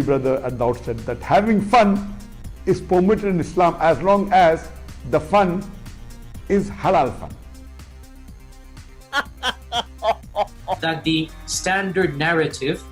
brother at the outset that having fun is permitted in Islam as long as the fun is halal fun. That the standard narrative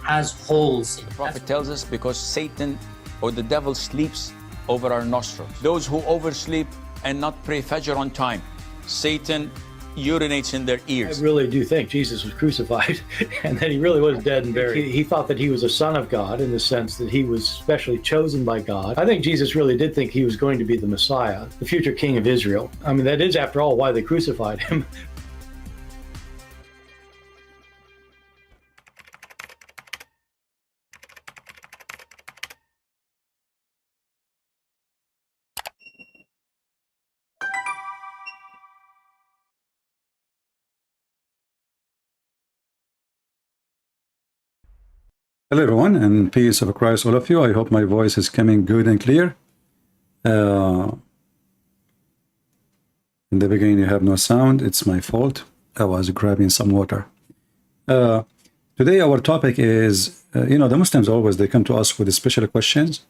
has holes in it. The Prophet tells us because Satan or the devil sleeps over our nostrils. Those who oversleep and not pray Fajr on time, Satan urinates in their ears. I really do think Jesus was crucified and that he really was dead and buried. He thought that he was a son of God in the sense that he was specially chosen by God. I think Jesus really did think he was going to be the Messiah, the future king of Israel. I mean, that is, after all, why they crucified him. Hello everyone, and peace of Christ all of you. I hope my voice is coming good and clear. In the beginning you have no sound. It's my fault. I was grabbing some water. Today our topic is, the Muslims always, they come to us with special questions,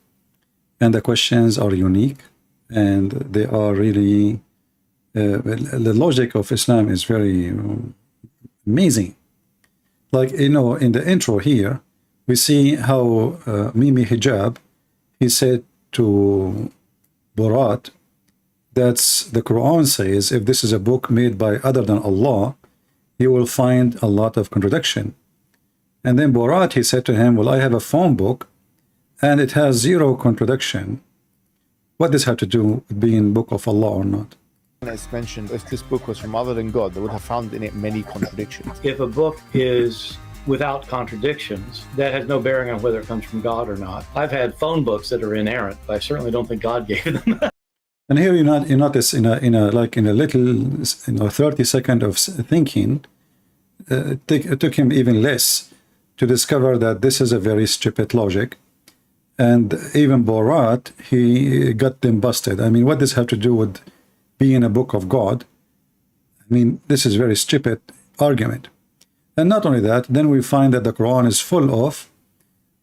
and the questions are unique, and they are really, the logic of Islam is very amazing. Like, in the intro here, we see how Mimi Hijab, he said to Borat, that's the Quran says, if this is a book made by other than Allah, you will find a lot of contradiction. And then Borat, he said to him, well, I have a phone book and it has zero contradiction. What does have to do with being book of Allah or not? It's mentioned if this book was from other than God, they would have found in it many contradictions. If a book is without contradictions, that has no bearing on whether it comes from God or not. I've had phone books that are inerrant, but I certainly don't think God gave them. And here you notice in a little 30 seconds of thinking, it took him even less to discover that this is a very stupid logic. And even Borat, he got them busted. I mean, what does have to do with being a book of God? I mean, this is very stupid argument. And not only that, then we find that the Quran is full of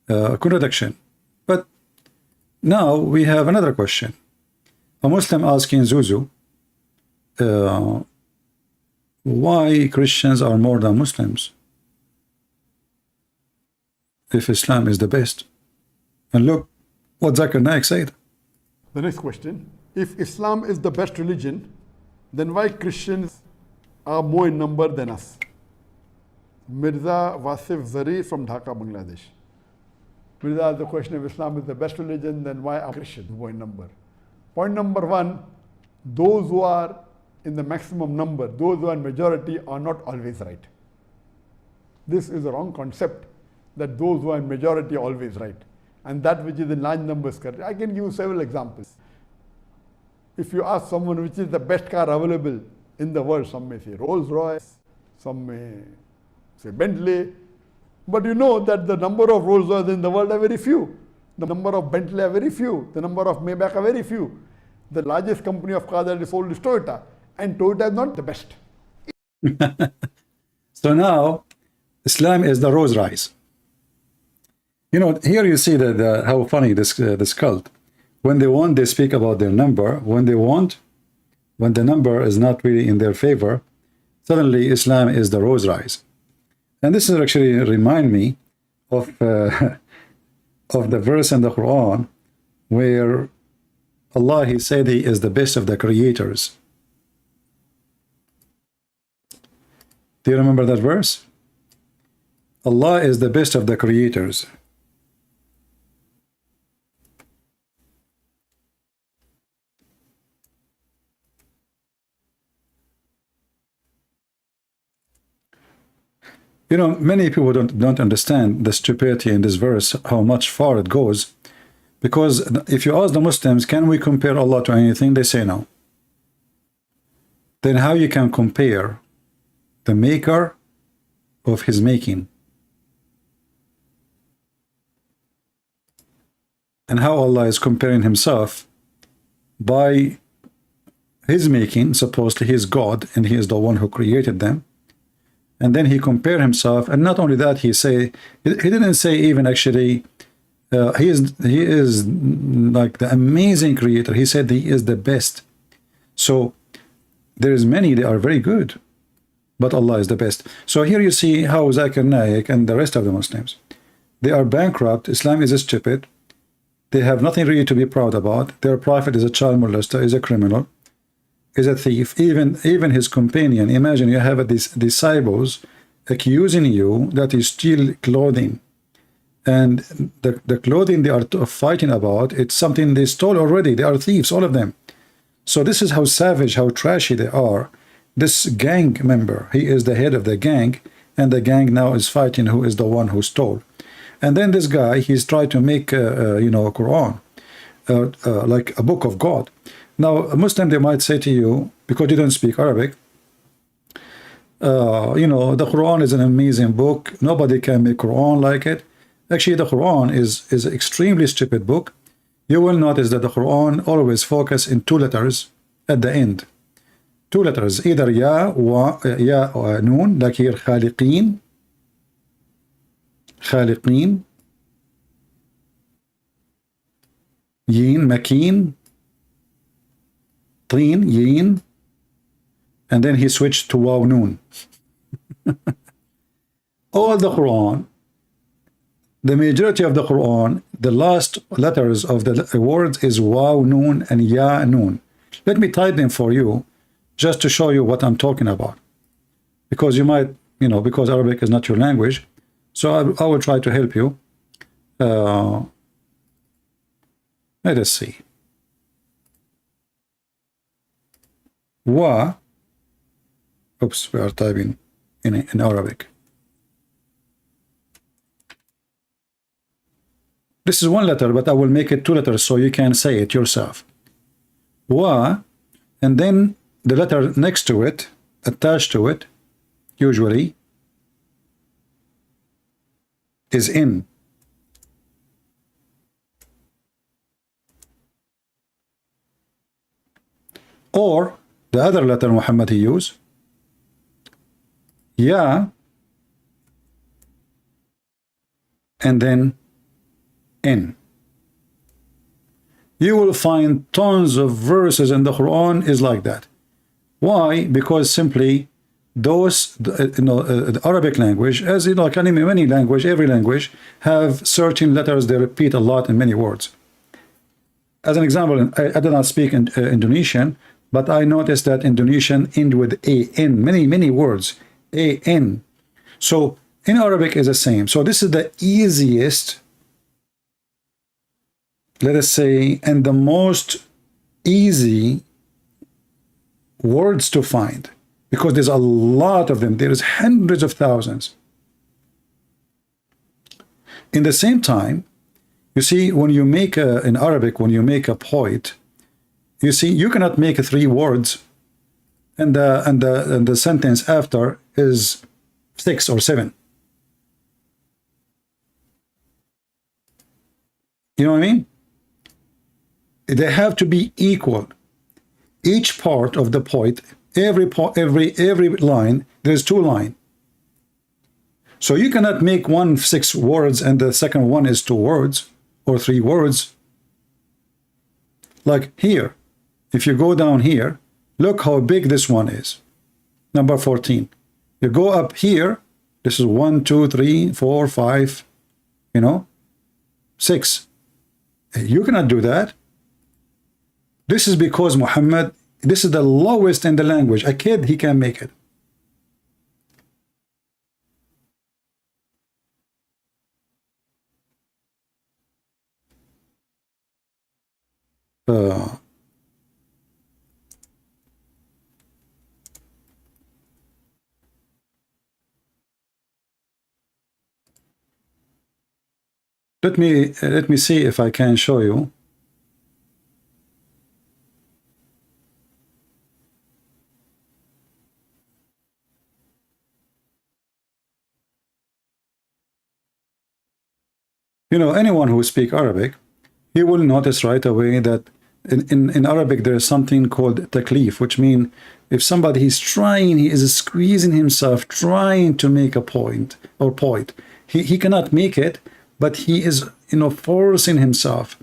contradiction. But now we have another question. A Muslim asking Zuzu, why Christians are more than Muslims if Islam is the best? And look what Zakir Naik said. The next question, if Islam is the best religion, then why Christians are more in number than us? Mirza Wasif Zari from Dhaka, Bangladesh. Mirza, the question, if Islam is the best religion, then why are Christians more in number? Point number one, those who are in the maximum number, those who are in majority are not always right. This is a wrong concept, that those who are in majority are always right. And that which is in large numbers correct. I can give you several examples. If you ask someone which is the best car available in the world, some may say Rolls Royce, some may say Bentley, but you know that the number of Rolls Royce in the world are very few. The number of Bentley are very few. The number of Maybach are very few. The largest company of cars that is sold is Toyota, and Toyota is not the best. So now, Islam is the Rolls Royce. Here you see that how funny this cult. When they want, they speak about their number. When the number is not really in their favor, suddenly Islam is the Rolls Royce. And this is actually remind me of the verse in the Quran where Allah, he said he is the best of the creators. Do you remember that verse? Allah is the best of the creators. Many people don't understand the stupidity in this verse, how much far it goes. Because if you ask the Muslims, can we compare Allah to anything? They say no. Then how you can compare the maker of his making? And how Allah is comparing himself by his making, supposedly he is God and he is the one who created them. And then he compared himself, and not only that, he didn't say even actually He is like the amazing creator. He said he is the best. So there is many, they are very good, but Allah is the best. So here you see how Zakir Naik and the rest of the Muslims, they are bankrupt. Islam is stupid. They have nothing really to be proud about. Their prophet is a child molester, is a criminal, is a thief. Even his companion. Imagine you have these disciples accusing you that you steal clothing, and the clothing they are fighting about, it's something they stole already. They are thieves, all of them. So this is how savage, how trashy they are. This gang member, he is the head of the gang, and the gang now is fighting who is the one who stole. And then this guy, he's tried to make you know, a Quran, like a book of God. Now a Muslim, they might say to you, because you don't speak Arabic, you know, the Quran is an amazing book, nobody can make Quran like it. Actually, the Quran is an extremely stupid book. You will notice that the Quran always focus in two letters at the end. Two letters, either ya or noon, like here khaliqeen, yin, makeen, teen, yin, and then he switched to waw noon. All the Quran, the majority of the Quran, the last letters of the words is waw noon and ya noon. Let me type them for you, just to show you what I'm talking about, because you might, you know, because Arabic is not your language, so I will try to help you. Let us see. Wa, oops, we are typing in Arabic. This is one letter, but I will make it two letters so you can say it yourself. Wa, and then the letter next to it, attached to it, usually, is in. Or the other letter Muhammad he used, ya, and then in. You will find tons of verses in the Quran is like that. Why? Because simply those, you know, the Arabic language, as you know, like many language, every language have certain letters they repeat a lot in many words. As an example, I do not speak Indonesian, but I noticed that Indonesian end with an, many words, an. So in Arabic is the same. So this is the easiest, let us say, and the most easy words to find, because there's a lot of them. There's hundreds of thousands. In the same time, you see, when you make in Arabic, when you make a point, you see, you cannot make 3 words and the sentence after is 6 or 7. You know what I mean? They have to be equal. Each part of the point, every line, there's 2 lines. So you cannot make one 6 words and the second one is 2 words or 3 words. Like here, if you go down here, look how big this one is. Number 14. You go up here, this is 1, 2, 3, 4, 5, you know, 6. You cannot do that. This is because Muhammad, this is the lowest in the language. A kid, he can make it. Let me see if I can show you. You know, anyone who speaks Arabic, you will notice right away that in Arabic there is something called taklif, which means if somebody is trying, he is squeezing himself, trying to make a point or point, he cannot make it, but he is forcing himself.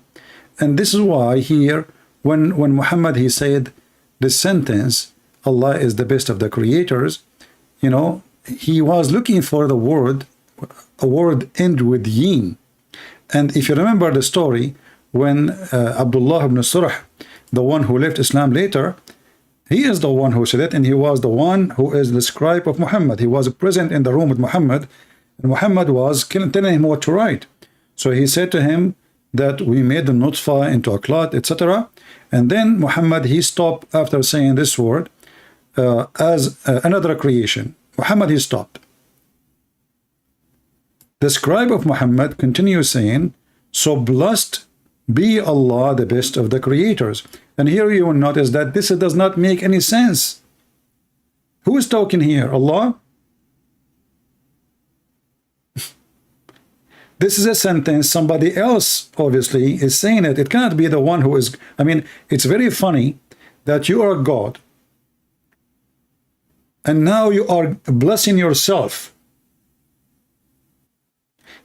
And this is why here, when Muhammad, he said the sentence, Allah is the best of the creators, he was looking for the word, a word end with yin. And if you remember the story, when Abdullah ibn Surah, the one who left Islam later, he is the one who said it, and he was the one who is the scribe of Muhammad. He was present in the room with Muhammad, and Muhammad was telling him what to write. So he said to him that we made the nutfa into a clot, etc. And then Muhammad, he stopped after saying this word as another creation. Muhammad, he stopped. The scribe of Muhammad continues saying, so blessed be Allah, the best of the creators. And here you will notice that this does not make any sense. Who is talking here? Allah? This is a sentence somebody else obviously is saying it. It cannot be the one who is. I mean, it's very funny that you are God and now you are blessing yourself.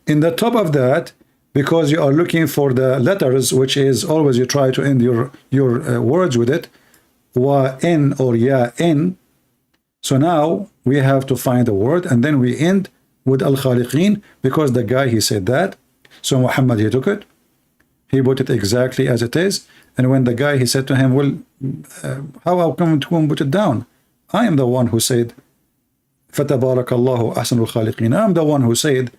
In the top of that, because you are looking for the letters, which is always you try to end your words with it, wa in or ya in. So now we have to find the word, and then we end with al-khaliqin, because the guy, he said that. So Muhammad, he took it, he put it exactly as it is. And when the guy, he said to him, well, how come to put it down? I am the one who said fatabarakallahu ahsanul khaliqin. I'm the one who said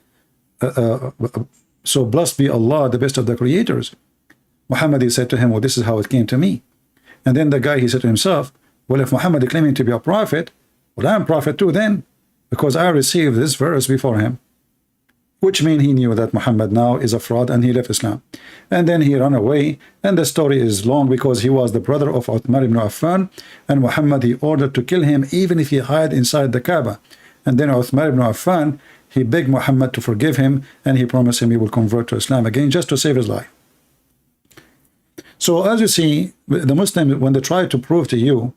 so blessed be Allah, the best of the creators. Muhammad, he said to him, well, this is how it came to me. And then the guy, he said to himself, well, if Muhammad is claiming to be a prophet, well, I'm a prophet too then, because I received this verse before him. Which means he knew that Muhammad now is a fraud, and he left Islam. And then he ran away, and the story is long, because he was the brother of Uthman ibn Affan, and Muhammad, he ordered to kill him even if he hid inside the Kaaba. And then Uthman ibn Affan, he begged Muhammad to forgive him, and he promised him he will convert to Islam again just to save his life. So as you see, the Muslims, when they try to prove to you,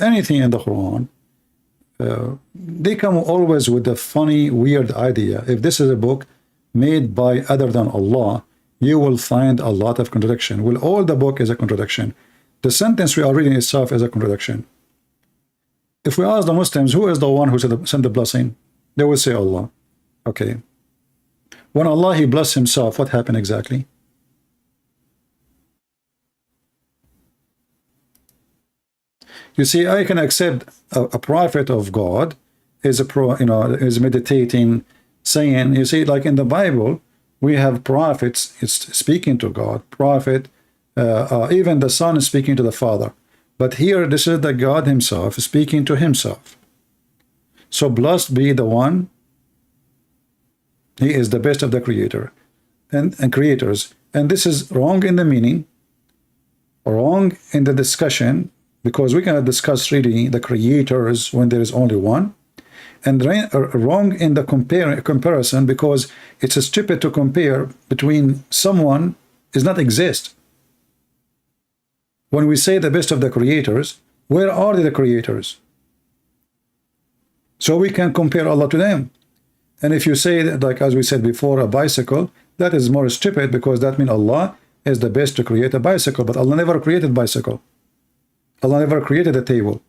anything in the Quran, they come always with a funny, weird idea. If this is a book made by other than Allah, you will find a lot of contradiction. Well, all the book is a contradiction. The sentence we are reading itself is a contradiction. If we ask the Muslims, who is the one who sent the blessing? They will say Allah. Okay. When Allah, he blessed himself, what happened exactly? You see, I can accept a prophet of God is is meditating, saying, you see, like in the Bible, we have prophets, it's speaking to God, prophet, even the Son is speaking to the Father. But here, this is the God himself speaking to himself. So blessed be the one, he is the best of the creator and creators. And this is wrong in the meaning, wrong in the discussion, because we cannot discuss really the creators when there is only one, and wrong in the comparison, because it's stupid to compare between someone does not exist. When we say the best of the creators, where are the creators? So we can compare Allah to them. And if you say that, like as we said before, a bicycle, that is more stupid, because that means Allah is the best to create a bicycle, but Allah never created bicycle. Allah never created a table,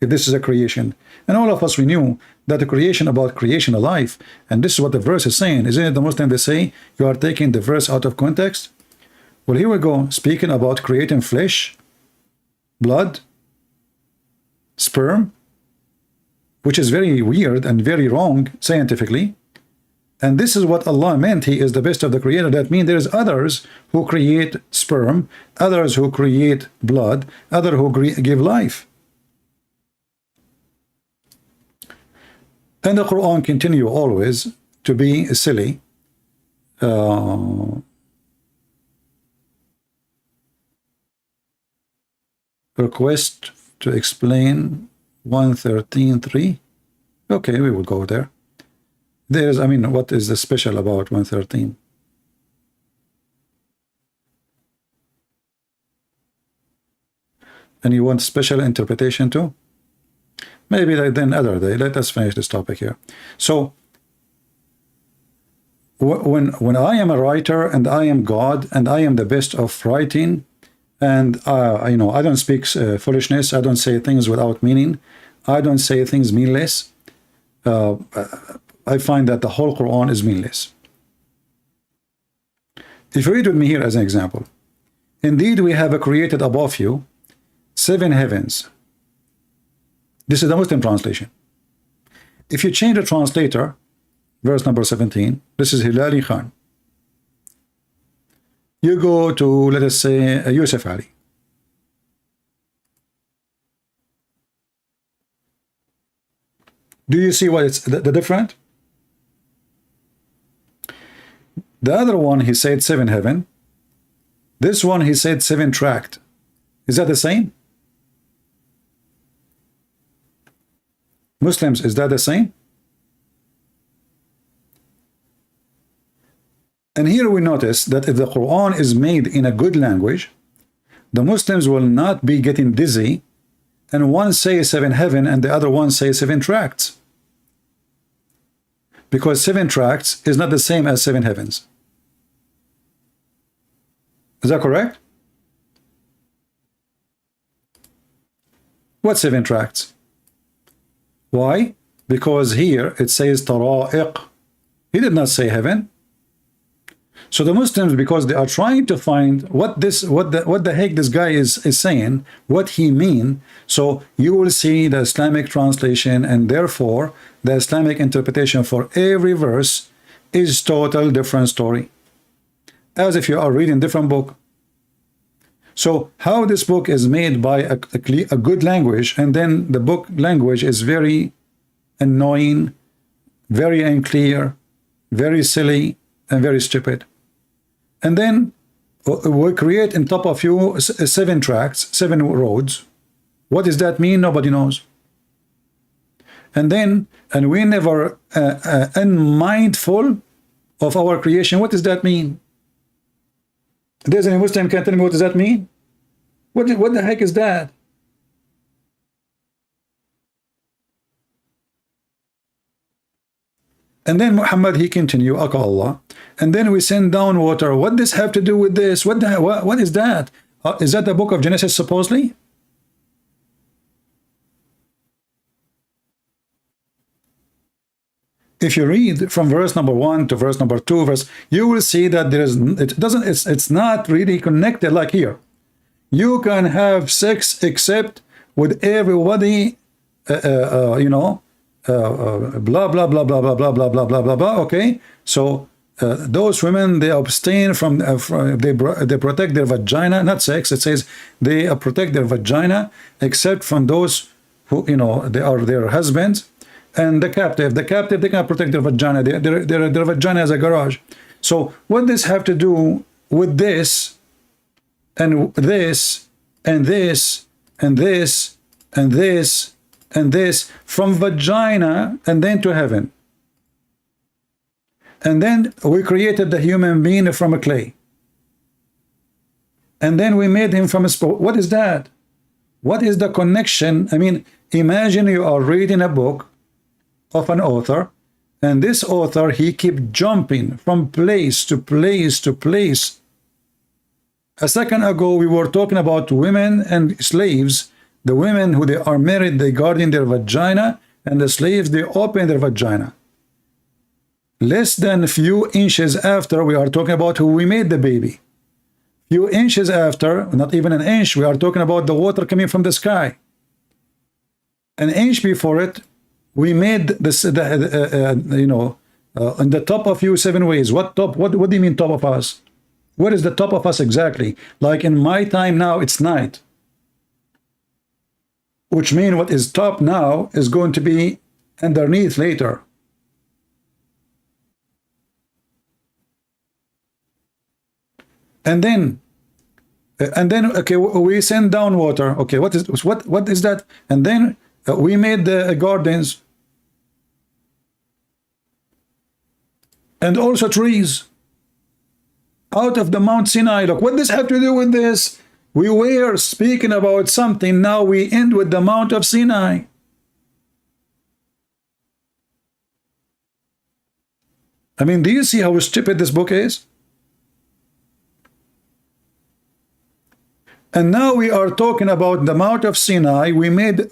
if this is a creation. And all of us, we knew that the creation about creation alive, and this is what the verse is saying. Isn't it the Muslim, they say, you are taking the verse out of context? Well, here we go, speaking about creating flesh, blood, sperm, which is very weird and very wrong scientifically. And this is what Allah meant, he is the best of the creator. That means there's others who create sperm, others who create blood, others who give life. And the Quran continue always to be silly. Request to explain 113.3. Okay, we will go there. There's, what is the special about 113? And you want special interpretation too? Maybe then other day. Let us finish this topic here. So when I am a writer and I am God and I am the best of writing, and I don't speak foolishness, I don't say things without meaning, I don't say things meaningless. I find that the whole Quran is meaningless. If you read with me here as an example, indeed we have created above you 7 heavens. This is the Muslim translation. If you change the translator, verse number 17, this is Hilali Khan. You go to, let us say, Yusuf Ali. Do you see what it's the different? The other one, he said 7 heaven. This one, he said 7 tract. Is that the same? Muslims, is that the same? And here we notice that if the Quran is made in a good language, the Muslims will not be getting dizzy, and one says 7 heaven and the other one says 7 tracts. Because 7 tracts is not the same as 7 heavens. Is that correct? What 7 tracts? Why? Because here it says terbaik. He did not say heaven. So the Muslims, because they are trying to find what the heck this guy is saying, what he mean, so you will see the Islamic translation, and therefore the Islamic interpretation for every verse is total different story, as if you are reading different book. So how this book is made by a good language, and then the book language is very annoying, very unclear, very silly, and very stupid. And then we create on top of you 7 tracts, 7 roads. What does that mean? Nobody knows. And we never unmindful of our creation. What does that mean? There's any Muslim can tell me what does that mean? What the heck is that? And then Muhammad, he continue, Allah, and then we send down water. What does have to do with this? What is that? Is that the book of Genesis supposedly? If you read from verse number 1 to verse number 2, you will see that it's not really connected like here. You can have sex except with everybody, blah blah blah blah blah blah blah blah blah blah blah. Okay, so those women, they abstain from they protect their vagina, not sex. It says they protect their vagina except from those who they are their husbands. And the captive, they cannot protect their vagina. Their vagina is a garage. So what does have to do with this, and this, and this, and this, and this, and this, from vagina and then to heaven? And then we created the human being from a clay. And then we made him from a spirit. What is that? What is the connection? I mean, imagine you are reading a book of an author, and this author, he keep jumping from place to place to place. A second ago we were talking about women and slaves. The women who they are married, they guard in their vagina, and the slaves, they open their vagina. Less than a few inches after, we are talking about who we made the baby. Few inches after, not even an inch, we are talking about the water coming from the sky. An inch before it, we made this, on the top of you 7 ways. What top? What do you mean top of us? What is the top of us exactly? Like in my time now, it's night. Which means what is top now is going to be underneath later. And then, okay, we send down water. Okay, what is that? And then we made the gardens. And also trees out of the Mount Sinai. Look, what does have to do with this? We were speaking about something, now we end with the Mount of Sinai. I mean, do you see how stupid this book is? And now we are talking about the Mount of Sinai. We made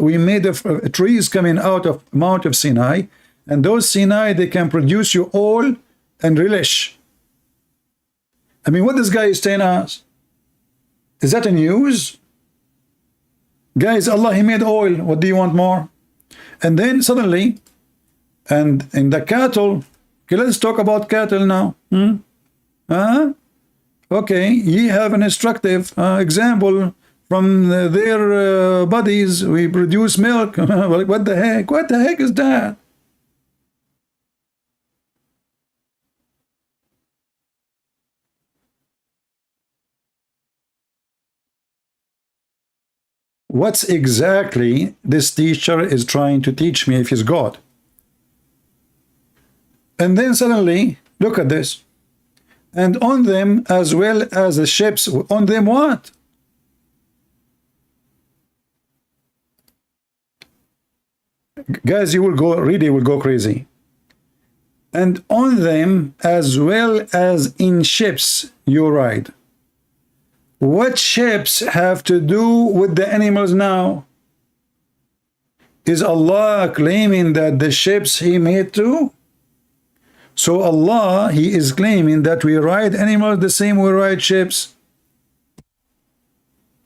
trees coming out of Mount of Sinai, and those Sinai, they can produce you oil and relish. I mean, what this guy is telling us? Is that a news? Guys, Allah, He made oil. What do you want more? And then suddenly, and in the cattle, okay, let's talk about cattle now. Okay, ye have an instructive example from their bodies. We produce milk. What the heck? What the heck is that? What's exactly this teacher is trying to teach me if he's God? And then suddenly, look at this. And on them, as well as the ships, on them what? Guys, you will go, really will go crazy. And on them, as well as in ships, you ride. What ships have to do with the animals now? Is Allah claiming that the ships He made too? So Allah, He is claiming that we ride animals the same we ride ships.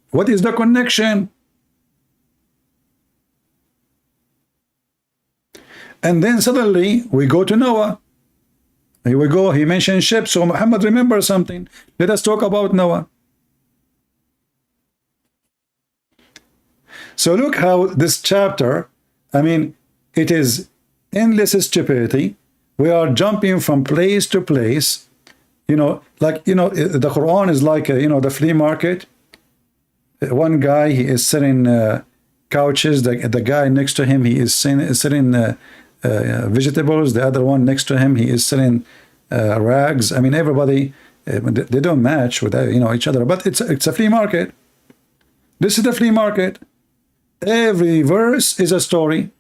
What is the connection? And then suddenly we go to Noah. Here we go. He mentioned ships. So Muhammad, remember something. Let us talk about Noah. So look how this chapter, I mean, it is endless stupidity. We are jumping from place to place. You know, like, you know, the Quran is like, you know, the flea market. One guy, he is selling couches. The guy next to him, he is selling vegetables. The other one next to him, he is selling rags. I mean, everybody, they don't match with, you know, each other. But it's a flea market. This is the flea market. Every verse is a story.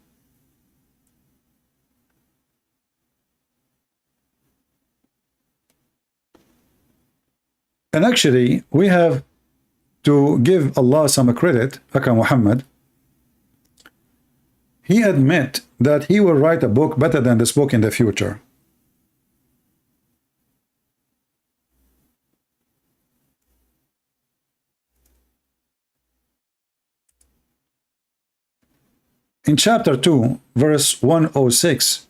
And actually, we have to give Allah some credit, Aka Muhammad. He admit that he will write a book better than this book in the future. In chapter 2, verse 106,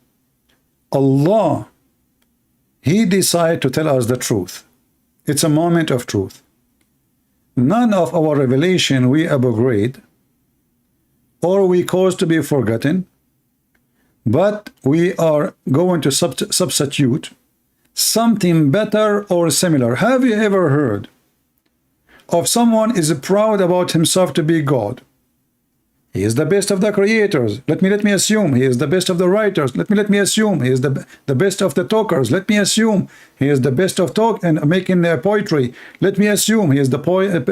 Allah, He decided to tell us the truth. It's a moment of truth. None of our revelation we abrogate or we cause to be forgotten, but we are going to substitute something better or similar. Have you ever heard of someone is proud about himself to be God? He is the best of the creators. Let me assume he is the best of the writers. Let me assume he is the best of the talkers. Let me assume he is the best of talk and making poetry. Let me assume he is the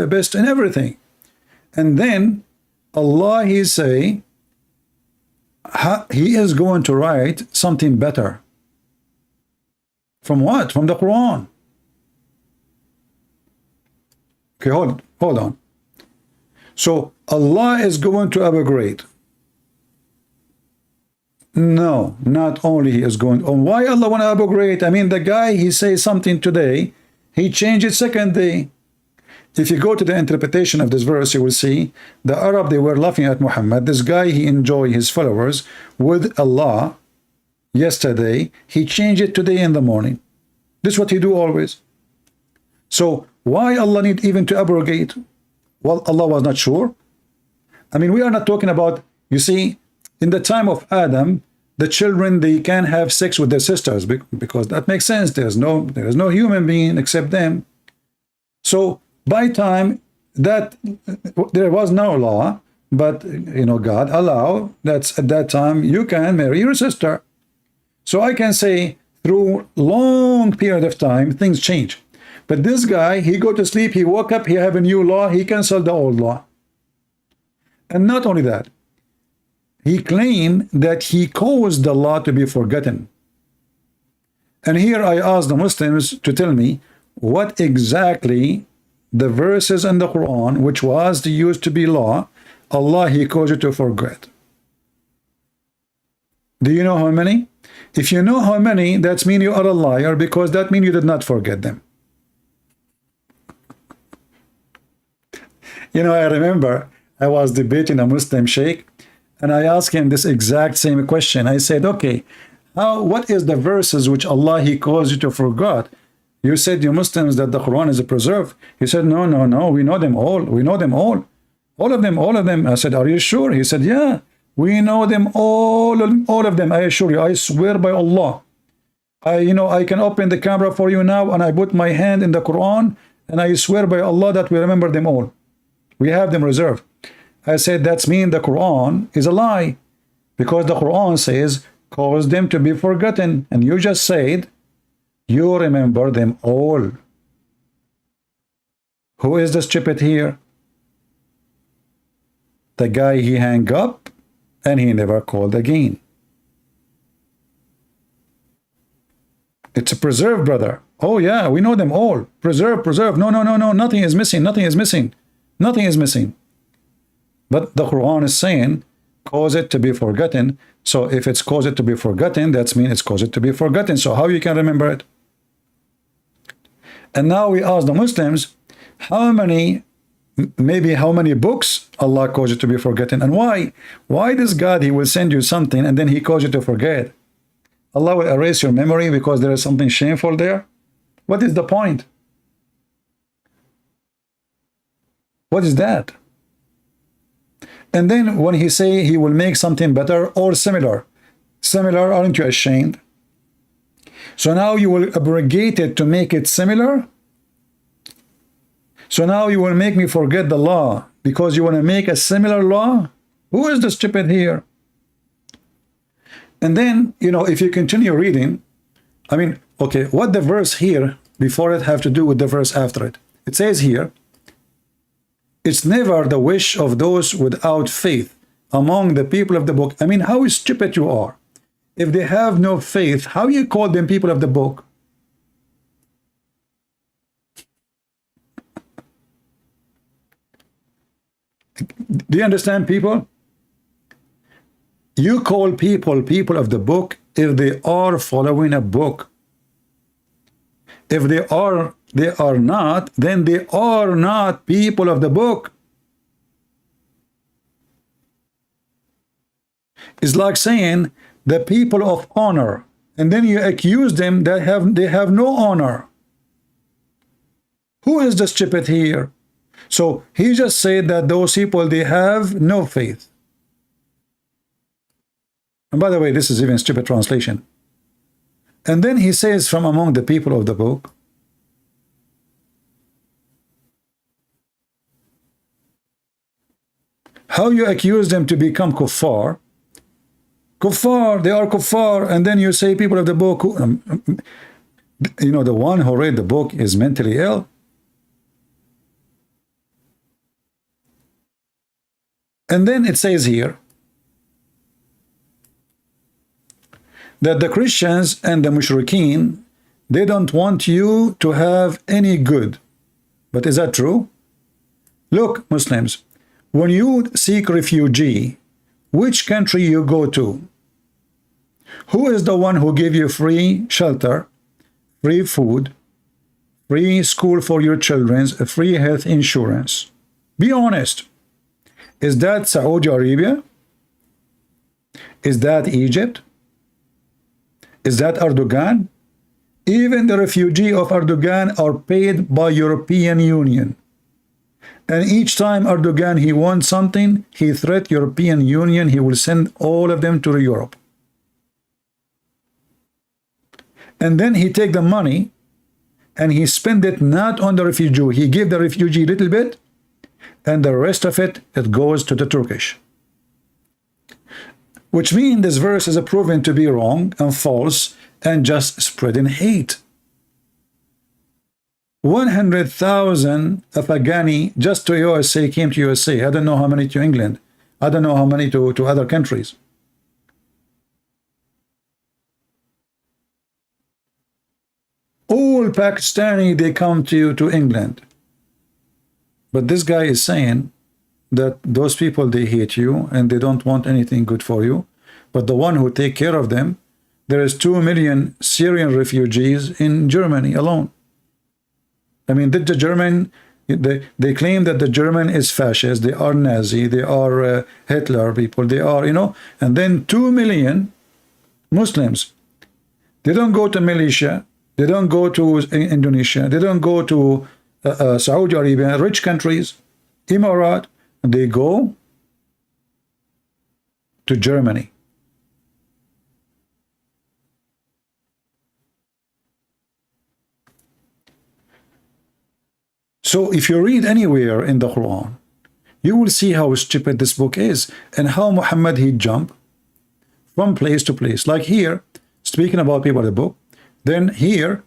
best in everything. And then Allah, He say, He is going to write something better. From what? From the Quran. Okay, hold on. So Allah is going to upgrade. No, not only He is going on. Why Allah want to upgrade? I mean, the guy, he says something today, he changed it second day. If you go to the interpretation of this verse, you will see the Arab, they were laughing at Muhammad. This guy, he enjoyed his followers with Allah yesterday. He changed it today in the morning. This is what he do always. So why Allah need even to abrogate? Well, Allah was not sure. I mean, we are not talking about, you see, in the time of Adam, the children, they can have sex with their sisters because that makes sense. There is no human being except them. So by time that there was no law, but you know, God allow that at that time you can marry your sister. So I can say through long period of time things change. But this guy, he go to sleep, he woke up, he have a new law, he canceled the old law. And not only that, he claimed that he caused the law to be forgotten. And here I ask the Muslims to tell me what exactly the verses in the Quran, which was used to be law, Allah, He caused you to forget. Do you know how many? If you know how many, that means you are a liar, because that means you did not forget them. You know, I remember I was debating a Muslim sheikh, and I asked him this exact same question. I said, okay, what is the verses which Allah, He caused you to forget? You said, you Muslims, that the Quran is a preserve. He said, no, no, no, we know them all. We know them all. All of them, all of them. I said, are you sure? He said, yeah, we know them all of them. I assure you, I swear by Allah. I can open the camera for you now, and I put my hand in the Quran, and I swear by Allah that we remember them all. We have them reserved. I said, that's mean the Quran is a lie, because the Quran says, cause them to be forgotten. And you just said, you remember them all. Who is the stupid here? The guy he hung up, and he never called again. It's a preserve, brother. Oh yeah, we know them all. Preserve, preserve. No, no, no, no. Nothing is missing. Nothing is missing. Nothing is missing. But the Quran is saying, cause it to be forgotten. So if it's cause it to be forgotten, that means it's cause it to be forgotten. So how you can remember it? And now we ask the Muslims, how many books Allah caused you to be forgotten, and why? Why does God, He will send you something and then He caused you to forget? Allah will erase your memory because there is something shameful there? What is the point? What is that? And then when He say He will make something better or similar, aren't you ashamed? So now you will abrogate it to make it similar? So now you will make me forget the law because you want to make a similar law? Who is the stupid here? And then, if you continue reading, okay, what the verse here before it have to do with the verse after it? It says here, it's never the wish of those without faith among the people of the book. How stupid you are. If they have no faith, how you call them people of the book? Do you understand, people? You call people of the book if they are following a book. If they are not, then they are not people of the book. It's like saying the people of honor, and then you accuse them that they have no honor. Who is the stupid here? So he just said that those people, they have no faith. And by the way, this is even stupid translation. And then he says, from among the people of the book. How you accuse them to become kuffar? Kuffar, they are kuffar, and then you say people of the book. The one who read the book is mentally ill. And then it says here that the Christians and the mushrikeen, they don't want you to have any good. But is that true? Look, Muslims, when you seek refugee, which country you go to? Who is the one who gave you free shelter, free food, free school for your children, free health insurance? Be honest. Is that Saudi Arabia? Is that Egypt? Is that Erdogan? Even the refugee of Erdogan are paid by European Union. And each time Erdogan, he wants something, he threat European Union, he will send all of them to Europe. And then he take the money and he spend it not on the refugee. He give the refugee a little bit, and the rest of it goes to the Turkish. Which means this verse is proven to be wrong and false and just spreading hate. 100,000 Afghani just to USA came to USA. I don't know how many to England. I don't know how many to other countries. all Pakistani, they come to England. But this guy is saying that those people, they hate you and they don't want anything good for you. But the one who take care of them, there is 2 million Syrian refugees in Germany alone. I mean, did the German, they claim that the German is fascist, they are Nazi, they are Hitler people, they are, you know, and then 2 million Muslims. They don't go to Malaysia, they don't go to Indonesia, they don't go to Saudi Arabia, rich countries, Emirat, they go to Germany. So if you read anywhere in the Quran, you will see how stupid this book is and how Muhammad, he jumped from place to place. Like here, speaking about people in the book, then here,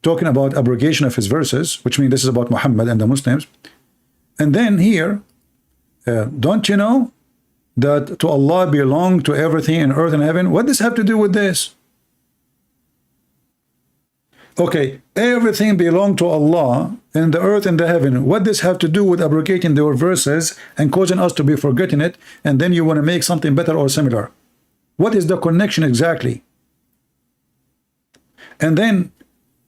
talking about abrogation of his verses, which means this is about Muhammad and the Muslims. And then here, don't you know that to Allah belong to everything in earth and heaven? What does have to do with this? Okay, everything belong to Allah in the earth and the heaven. What does have to do with abrogating their verses and causing us to be forgetting it, and then you want to make something better or similar? What is the connection exactly? And then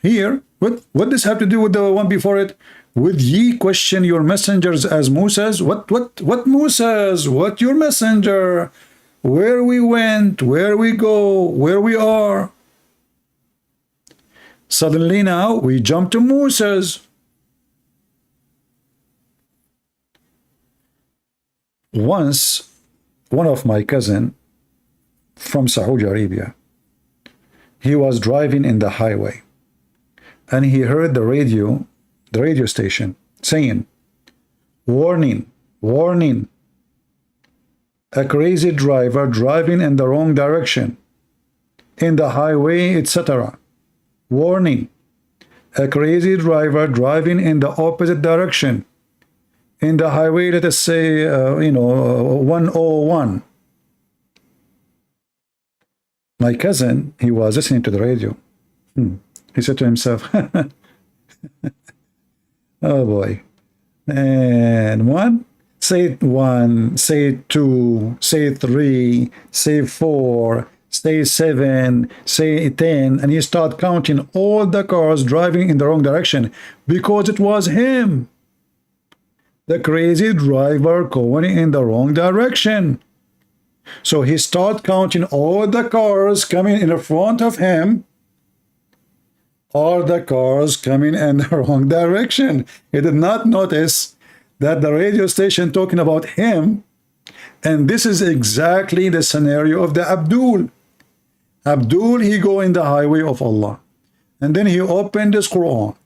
here, what does have to do with the one before it? Would ye question your messengers as Moses? What Moses? What your messenger? Where we went, where we go, where we are. Suddenly now we jump to Moses. Once, one of my cousin from Saudi Arabia, he was driving in the highway and he heard the radio station saying, warning, warning, a crazy driver driving in the wrong direction in the highway, etc. Warning, a crazy driver driving in the opposite direction in the highway, let us say, 101. My cousin, he was listening to the radio. He said to himself, oh boy. And one, say 1, say 2, say 3, say 4, say 7, say 10, and he start counting all the cars driving in the wrong direction because it was him, the crazy driver, going in the wrong direction. So he start counting all the cars coming in front of him, all the cars coming in the wrong direction. He did not notice that the radio station talking about him, and this is exactly the scenario of the Abdul. Abdul, he go in the highway of Allah, and then he opened his Quran,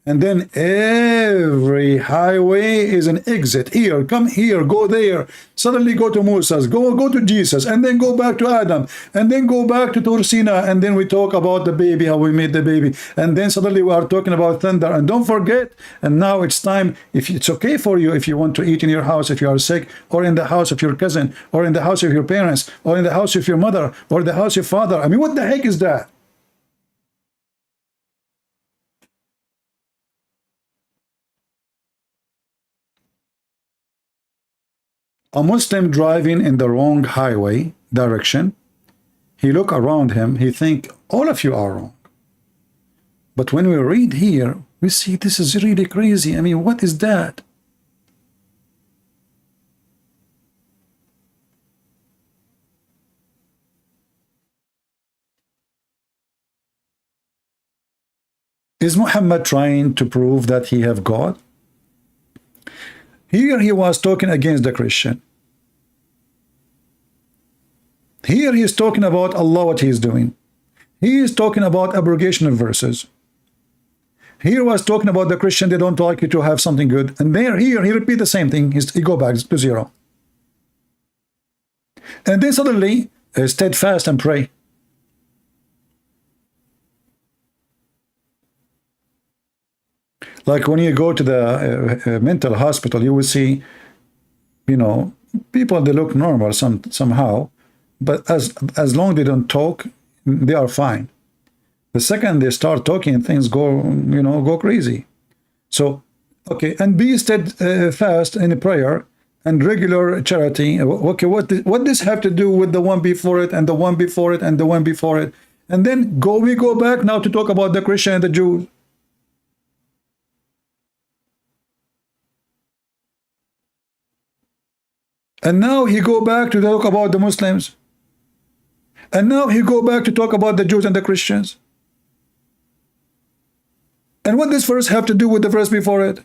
and then every highway is an exit. Here, come here, go there. Suddenly go to Moses, go to Jesus, and then go back to Adam, and then go back to Tursina, and then we talk about the baby, how we made the baby, and then suddenly we are talking about thunder. And don't forget, and now it's time, if it's okay for you, if you want to eat in your house, if you are sick, or in the house of your cousin, or in the house of your parents, or in the house of your mother, or the house of your father. I mean, what the heck is that? A Muslim driving in the wrong highway direction, he look around him, he think all of you are wrong. But when we read here, we see this is really crazy. I mean, what is that? Is Muhammad trying to prove that he have God? Here he was talking against the Christian. Here he is talking about Allah, what he is doing. He is talking about abrogation of verses. Here was talking about the Christian, they don't like you to have something good. And here he repeat the same thing. He go back to zero. And then suddenly, steadfast and pray. Like when you go to the mental hospital, you will see, people, they look normal somehow, but as long as they don't talk, they are fine. The second they start talking, things go, go crazy. So, okay, and be steadfast in prayer and regular charity. Okay, what does have to do with the one before it and the one before it and the one before it? And then we go back now to talk about the Christian and the Jews. And now he go back to talk about the Muslims. And now he go back to talk about the Jews and the Christians. And what does verse have to do with the verse before it?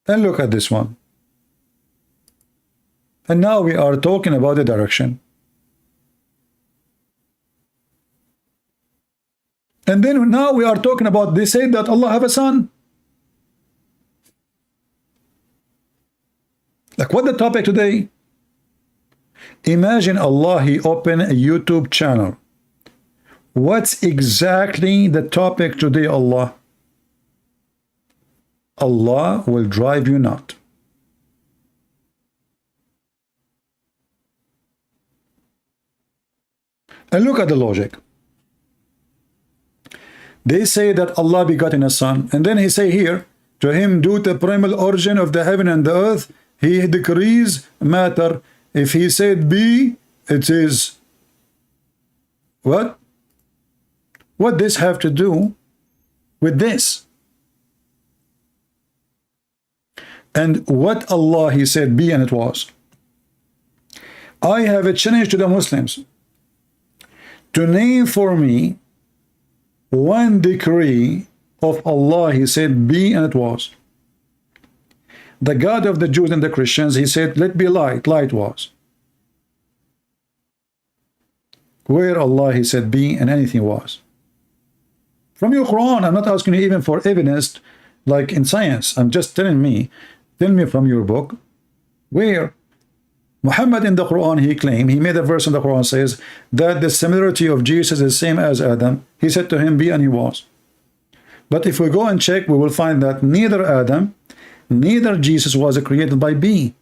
And look at this one. And now we are talking about the direction. And then now we are talking about, they say that Allah have a son. Like what the topic today? Imagine Allah, he opened a YouTube channel. What's exactly the topic today, Allah? Allah will drive you not. And look at the logic. They say that Allah begotten a son, and then he say here, to him due the primal origin of the heaven and the earth, he decrees matter. If he said be, it is. What? What this have to do with this? And what Allah, he said be, and it was. I have a challenge to the Muslims to name for me one decree of Allah, he said be, and it was. The God of the Jews and the Christians, he said let be light, light was. Where Allah, he said be, and anything was. From your Quran, I'm not asking you even for evidence like in science. I'm just telling me, tell me from your book, where Muhammad in the Quran, he claimed, he made a verse in the Quran says that the similarity of Jesus is the same as Adam. He said to him be, and he was. But if we go and check, we will find that neither Adam, neither Jesus was created by be.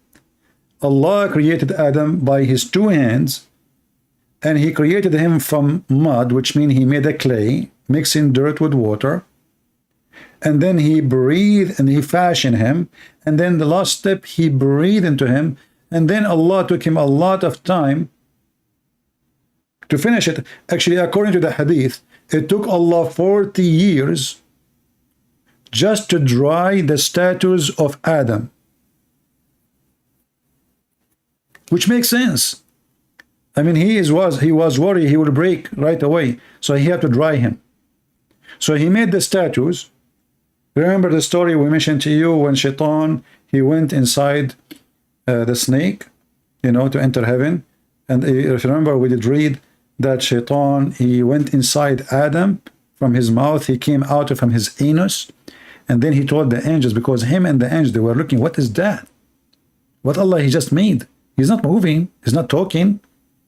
Allah created Adam by his two hands, and he created him from mud, which means he made a clay, mixing dirt with water, and then he breathed and he fashioned him, and then the last step he breathed into him, and then Allah took him a lot of time to finish it. Actually, according to the hadith, it took Allah 40 years just to dry the statues of Adam, which makes sense. I mean, he was worried he would break right away, so he had to dry him. So he made the statues. Remember the story we mentioned to you when Shaitan, he went inside the snake, to enter heaven. And if you remember, we did read that Shaitan, he went inside Adam from his mouth, he came out from his anus, and then he told the angels, because him and the angels, they were looking, what is that? What Allah he just made? He's not moving, he's not talking,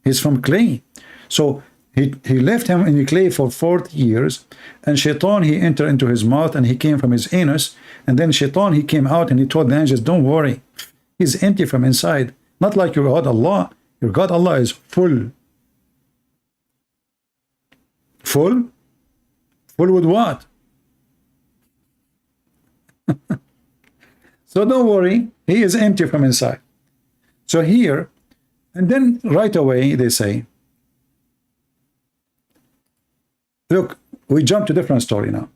he's from clay. So he left him in the clay for 40 years, and Shaitan, he entered into his mouth, and he came from his anus, and then Shaitan, he came out, and he told the angels, don't worry, he's empty from inside. Not like your God Allah. Your God Allah is full. Full? Full with what? So don't worry, he is empty from inside. So here, and then right away they say, look, we jump to different story now,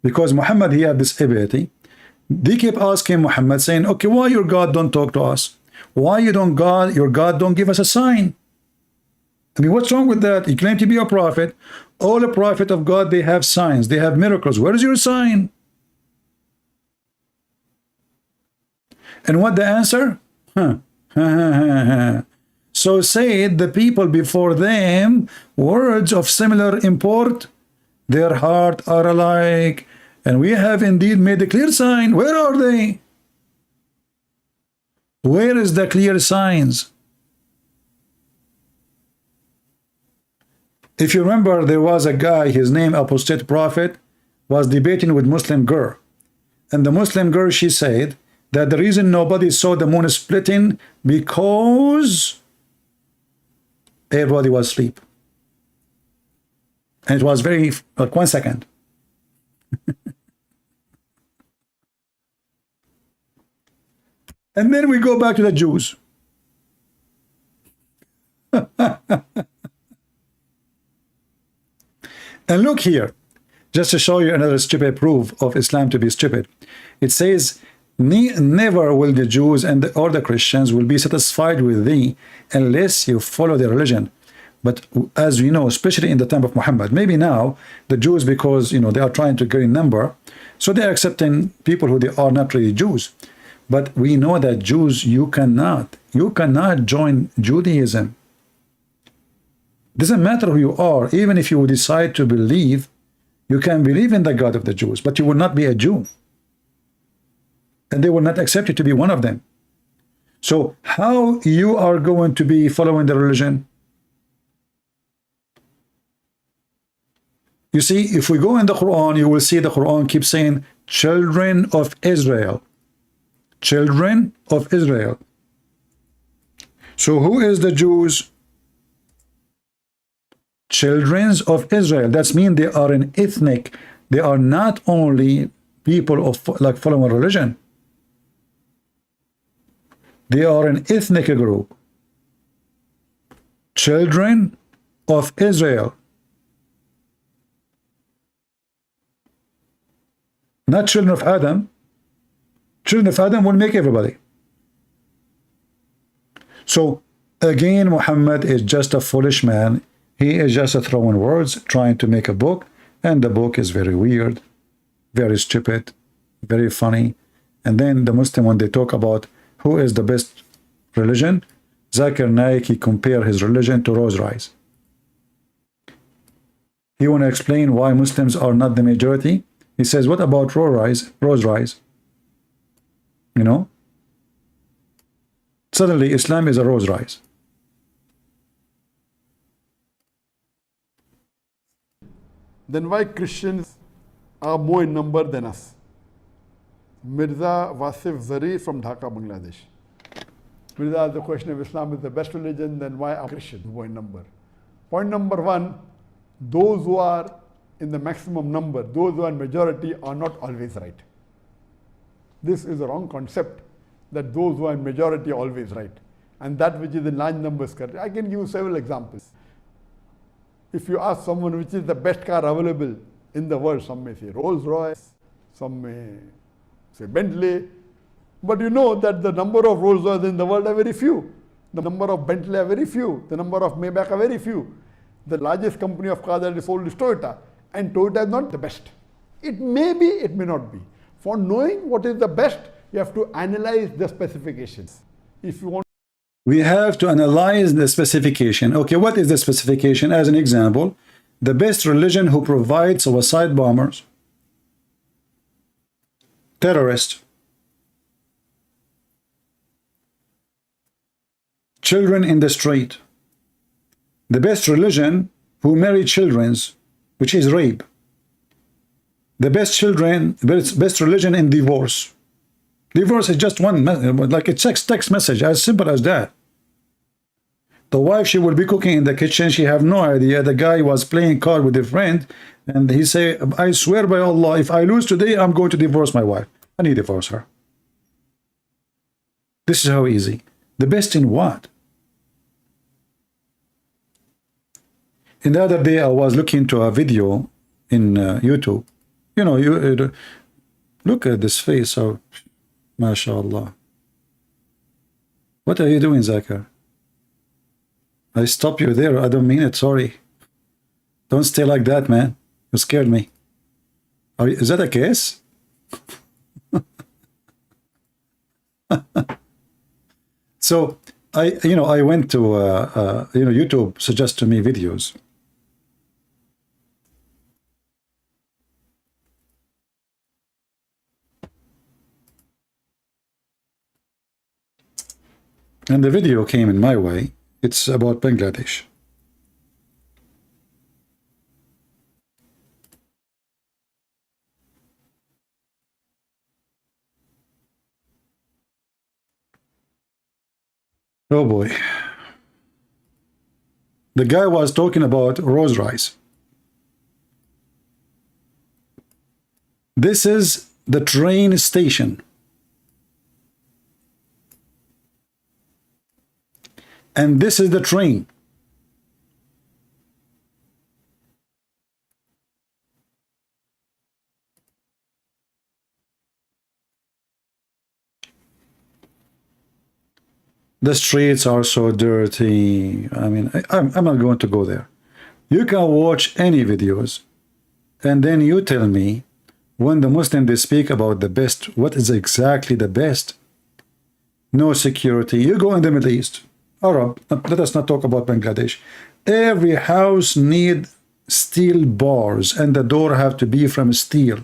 because Muhammad, he had this ability. They keep asking Muhammad, saying, okay, why your God don't talk to us? Why your God don't give us a sign? I mean, what's wrong with that? You claim to be a prophet. All the prophet of God, they have signs, they have miracles. Where is your sign? And what the answer? So said the people before them, words of similar import, their heart are alike, and we have indeed made a clear sign. Where are they? Where is the clear signs? If you remember, there was a guy, his name Apostate Prophet, was debating with Muslim girl. And the Muslim girl, she said that the reason nobody saw the moon splitting because Everybody was asleep. And it was very, like 1 second. And then we go back to the Jews. And look here, just to show you another stupid proof of Islam to be stupid. It says, never will the Jews or the Christians will be satisfied with thee unless you follow their religion. But as we know, especially in the time of Muhammad, maybe now the Jews, because they are trying to get in number, so they are accepting people who they are not really Jews. But we know that Jews, you cannot join Judaism. Doesn't matter who you are. Even if you decide to believe, you can believe in the God of the Jews, but you will not be a Jew. And they will not accept you to be one of them. So how you are going to be following the religion? You see, if we go in the Quran, you will see the Quran keeps saying, children of Israel. Children of Israel. So who is the Jews? Children of Israel. That means they are an ethnic. They are not only people of like following religion. They are an ethnic group. Children of Israel. Not children of Adam. Children of Adam will make everybody. So again, Muhammad is just a foolish man. He is just throwing words, trying to make a book, and the book is very weird, very stupid, very funny. And then the Muslim, when they talk about who is the best religion, Zakir Naik, he compare his religion to Rose Rise. He want to explain why Muslims are not the majority. He says, what about Rose Rise? Suddenly Islam is a Rose Rise. Then why Christians are more in number than us? Mirza Wasif Zari from Dhaka, Bangladesh. Mirza asked the question, if Islam is the best religion, then why are Christians more in number? Point number one, those who are in the maximum number, those who are in majority are not always right. This is a wrong concept, that those who are in majority are always right. And that which is in large numbers correct. I can give you several examples. If you ask someone which is the best car available in the world, some may say Rolls Royce, some may say Bentley, but you know that the number of Rolls Royce in the world are very few. The number of Bentley are very few. The number of Maybach are very few. The largest company of cars that is sold is Toyota, and Toyota is not the best. It may be, it may not be. For knowing what is the best, you have to analyze the specifications. If you want, we have to analyze the specification. Okay, what is the specification? As an example, the best religion who provides suicide bombers, terrorists, children in the street. The best religion who marry children, which is rape. The best religion in divorce. Divorce is just one, like a text message, as simple as that. The wife, she will be cooking in the kitchen, she have no idea. The guy was playing card with a friend, and he say, I swear by Allah, if I lose today, I'm going to divorce my wife. And he divorce her. This is how easy. The best in what? In the other day, I was looking to a video in YouTube. Look at this face of, MashaAllah. What are you doing, Zakir? I stop you there. I don't mean it. Sorry. Don't stay like that, man. You scared me. Is that a case? So I went to YouTube suggest to me videos. And the video came in my way. It's about Bangladesh. Oh boy. The guy was talking about Rolls Royce. This is the train station. And this is the train. The streets are so dirty. I mean, I'm not going to go there. You can watch any videos, and then you tell me, when the Muslims, they speak about the best, what is exactly the best? No security. You go in the Middle East, Arab, let us not talk about Bangladesh. Every house need steel bars, and the door have to be from steel.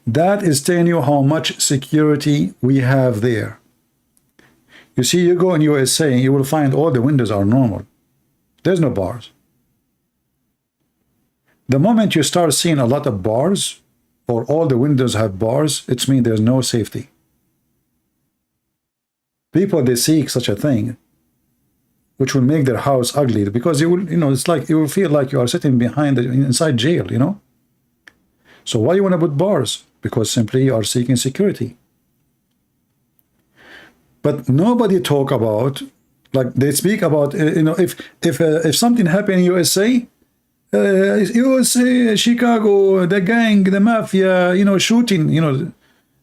That is telling you how much security we have there. You see, you go in USA, you will find all the windows are normal. There's no bars. The moment you start seeing a lot of bars, or all the windows have bars, it means there's no safety. People, they seek such a thing, which will make their house ugly, because you will, it's like you will feel like you are sitting inside jail, So why you want to put bars? Because simply you are seeking security. But nobody talk about, like they speak about, if something happened in USA, USA, Chicago, the gang, the mafia, shooting, in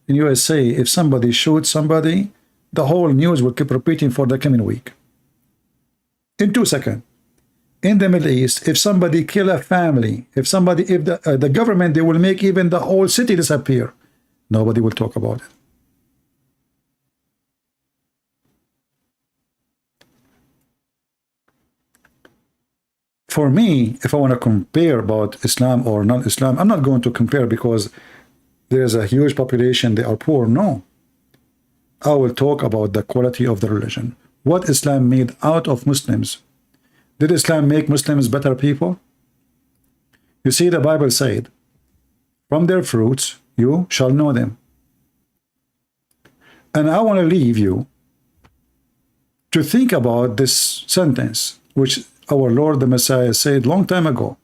USA, if somebody shoots somebody, the whole news will keep repeating for the coming week. In 2 seconds. In the Middle East, if somebody kill a family, if the government, they will make even the whole city disappear. Nobody will talk about it. For me, if I want to compare about Islam or not Islam, I'm not going to compare because there's a huge population, they are poor. No. I will talk about the quality of the religion. What Islam made out of Muslims. Did Islam make Muslims better people? You see, the Bible said, from their fruits you shall know them. And I want to leave you to think about this sentence, which our Lord the Messiah said long time ago.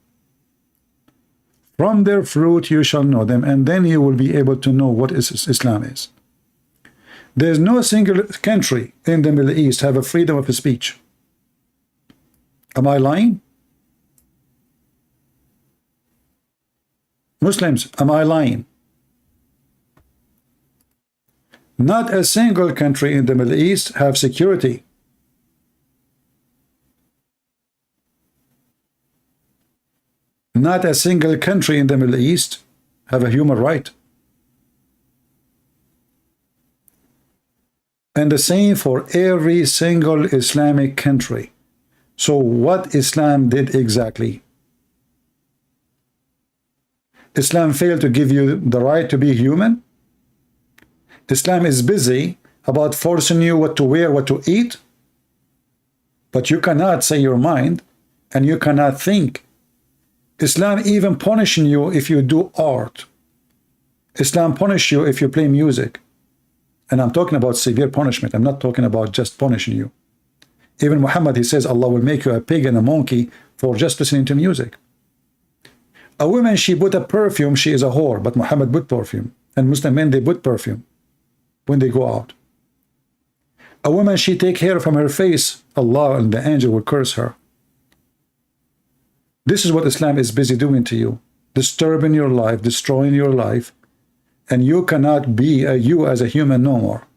From their fruit you shall know them, and then you will be able to know what Islam is. There's no single country in the Middle East have a freedom of speech. Am I lying? Muslims, am I lying? Not a single country in the Middle East have security. Not a single country in the Middle East have a human right. And the same for every single Islamic country. So what Islam did exactly? Islam failed to give you the right to be human? Islam is busy about forcing you what to wear, what to eat? But you cannot say your mind, and you cannot think. Islam even punishing you if you do art. Islam punish you if you play music. And I'm talking about severe punishment. I'm not talking about just punishing you. Even Muhammad, he says, Allah will make you a pig and a monkey for just listening to music. A woman, she put a perfume, she is a whore, but Muhammad put perfume. And Muslim men, they put perfume when they go out. A woman, she take hair from her face, Allah and the angel will curse her. This is what Islam is busy doing to you, disturbing your life, destroying your life, and you cannot be you as a human no more.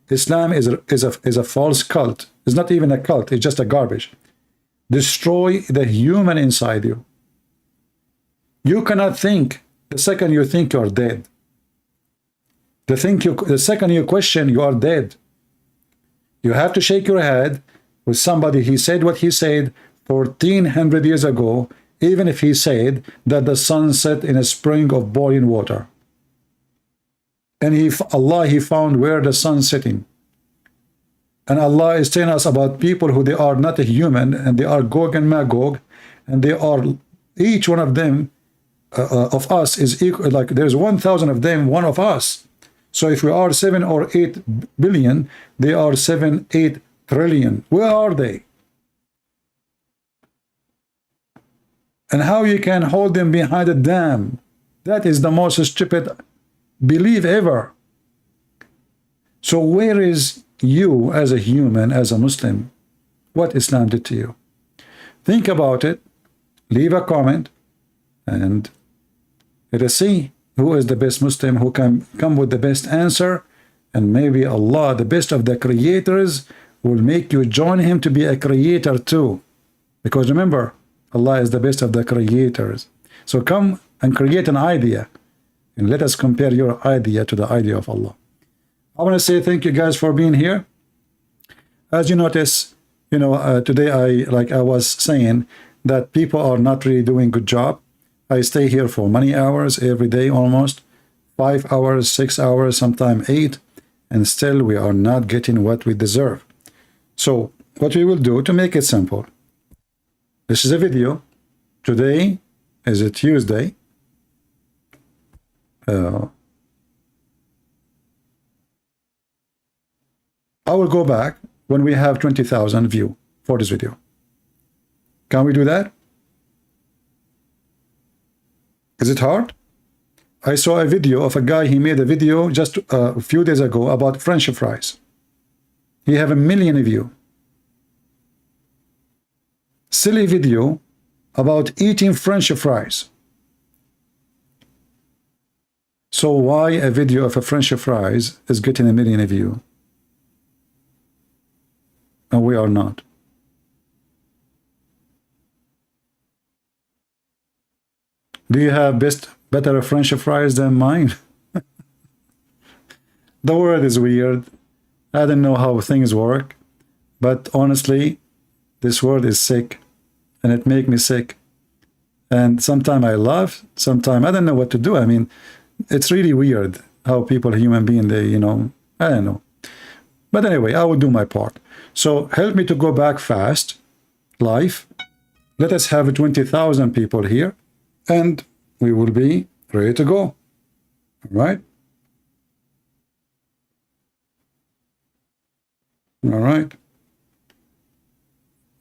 Islam is a false cult. It's not even a cult, it's just a garbage. Destroy the human inside you. You cannot think. The second you think, you are dead. The second you question, you are dead. You have to shake your head with somebody, he said what he said 1400 years ago, even if he said that the sun set in a spring of boiling water. And Allah, he found where the sun setting. And Allah is telling us about people who they are not a human, and they are Gog and Magog, and they are, each one of them, of us is equal, like there's 1,000 of them, one of us. So if we are 7 or 8 billion, they are 7, 8 trillion. Where are they? And how you can hold them behind a dam? That is the most stupid belief ever. So where is you as a human, as a Muslim? What Islam did to you? Think about it, leave a comment, and let us see who is the best Muslim, who can come with the best answer, and maybe Allah, the best of the creators, will make you join him to be a creator too. Because remember, Allah is the best of the creators. So come and create an idea, and let us compare your idea to the idea of Allah. I want to say thank you guys for being here. As you notice, today I was saying that people are not really doing good job. I stay here for many hours every day, almost 5 hours, 6 hours, sometimes 8, and still we are not getting what we deserve. So what we will do to make it simple, this is a video. Today is a Tuesday. I will go back when we have 20,000 views for this video. Can we do that? Is it hard? I saw a video of a guy, he made a video just a few days ago about French fries. He have 1 million views. Silly video about eating French fries. So why a video of a French fries is getting 1 million views? And we are not. Do you have better French fries than mine? The world is weird. I don't know how things work, but honestly, this world is sick, and it makes me sick. And sometimes I laugh, sometimes I don't know what to do. I mean, it's really weird how people, human beings, they, I don't know. But anyway, I will do my part. So help me to go back fast, live. Let us have 20,000 people here, and we will be ready to go. All right? All right.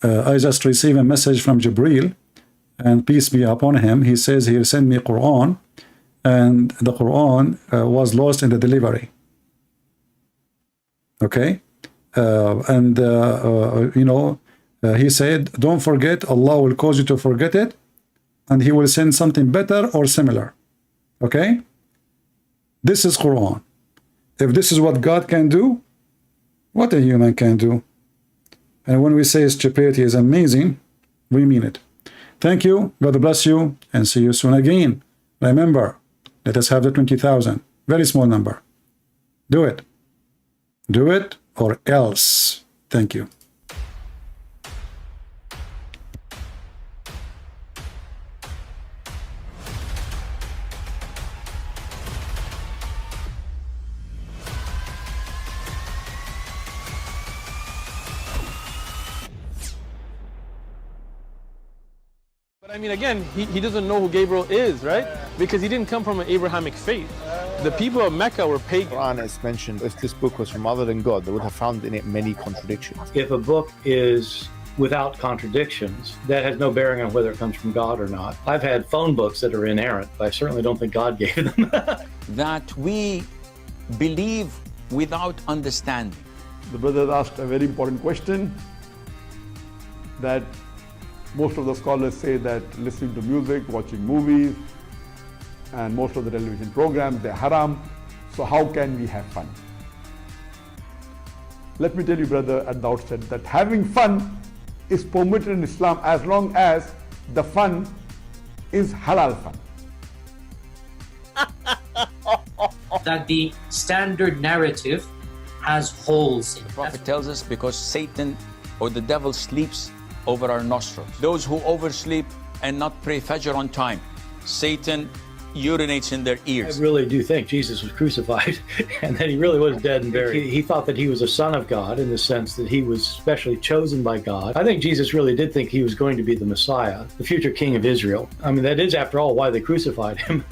I just received a message from Jibreel, and peace be upon him. He says he sent me Quran, and the Quran was lost in the delivery. Okay? He said, don't forget, Allah will cause you to forget it, and he will send something better or similar. Okay? This is Quran. If this is what God can do, what a human can do. And when we say stupidity is amazing, we mean it. Thank you, God bless you, and see you soon again. Remember, let us have the 20,000. Very small number. Do it. Do it or else. Thank you. I mean, again, he doesn't know who Gabriel is, right? Because he didn't come from an Abrahamic faith. The people of Mecca were pagan. Quran is mentioned, if this book was from other than God, they would have found in it many contradictions. If a book is without contradictions, that has no bearing on whether it comes from God or not. I've had phone books that are inerrant, but I certainly don't think God gave them. That we believe without understanding. The brother asked a very important question, that most of the scholars say that listening to music, watching movies, and most of the television programs, they're haram. So how can we have fun? Let me tell you, brother, at the outset, that having fun is permitted in Islam as long as the fun is halal fun. That the standard narrative has holes in it. The Prophet tells us because Satan or the devil sleeps over our nostrils. Those who oversleep and not pray Fajr on time, Satan urinates in their ears. I really do think Jesus was crucified and that he really was dead and buried. He thought that he was a son of God in the sense that he was specially chosen by God. I think Jesus really did think he was going to be the Messiah, the future king of Israel. I mean, that is, after all, why they crucified him.